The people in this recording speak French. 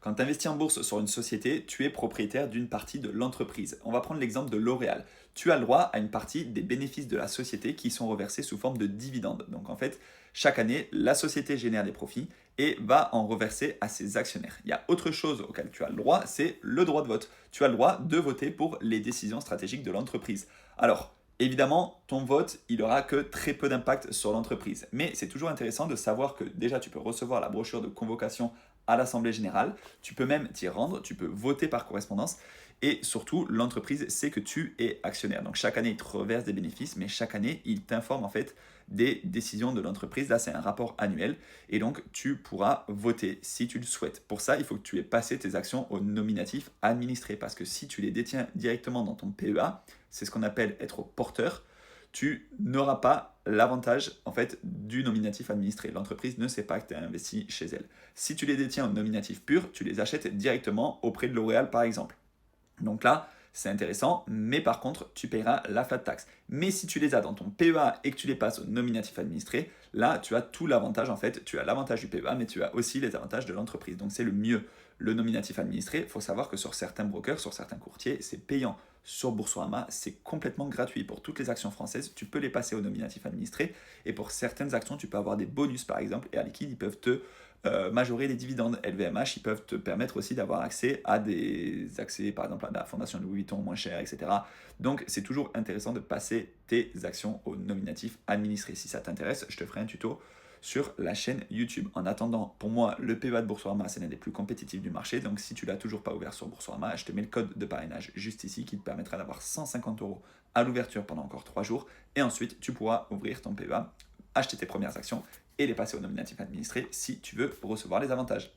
Quand tu investis en bourse sur une société, tu es propriétaire d'une partie de l'entreprise. On va prendre l'exemple de L'Oréal. Tu as le droit à une partie des bénéfices de la société qui sont reversés sous forme de dividendes. Donc en fait, chaque année, la société génère des profits et va en reverser à ses actionnaires. Il y a autre chose auquel tu as le droit, c'est le droit de vote. Tu as le droit de voter pour les décisions stratégiques de l'entreprise. Alors, évidemment, ton vote, il aura que très peu d'impact sur l'entreprise. Mais c'est toujours intéressant de savoir que déjà, tu peux recevoir la brochure de convocation à l'Assemblée générale, tu peux même t'y rendre, tu peux voter par correspondance, et surtout, l'entreprise sait que tu es actionnaire. Donc chaque année, il te reverse des bénéfices, mais chaque année, il t'informe en fait des décisions de l'entreprise. Là, c'est un rapport annuel, et donc tu pourras voter si tu le souhaites. Pour ça, il faut que tu aies passé tes actions au nominatif administré, parce que si tu les détiens directement dans ton PEA, c'est ce qu'on appelle être porteur, tu n'auras pas l'avantage en fait du nominatif administré. L'entreprise ne sait pas que tu as investi chez elle. Si tu les détiens au nominatif pur, tu les achètes directement auprès de L'Oréal par exemple. Donc là, c'est intéressant, mais par contre, tu paieras la flat tax. Mais si tu les as dans ton PEA et que tu les passes au nominatif administré, là, tu as tout l'avantage en fait. Tu as l'avantage du PEA, mais tu as aussi les avantages de l'entreprise. Donc c'est le mieux. Le nominatif administré, il faut savoir que sur certains brokers, sur certains courtiers, c'est payant. Sur Boursorama, c'est complètement gratuit. Pour toutes les actions françaises, tu peux les passer au nominatif administré. Et pour certaines actions, tu peux avoir des bonus par exemple. Et à liquide, ils peuvent te majorer les dividendes. LVMH, ils peuvent te permettre aussi d'avoir accès à des accès, par exemple, à la fondation Louis Vuitton moins cher, etc. Donc, c'est toujours intéressant de passer tes actions au nominatif administré. Si ça t'intéresse, je te ferai un tuto sur la chaîne YouTube. En attendant, pour moi, le PEA de Boursorama, c'est l'un des plus compétitifs du marché. Donc, si tu l'as toujours pas ouvert sur Boursorama, je te mets le code de parrainage juste ici qui te permettra d'avoir 150 euros à l'ouverture pendant encore 3 jours. Et ensuite, tu pourras ouvrir ton PEA, acheter tes premières actions et les passer au nominatif administré si tu veux recevoir les avantages.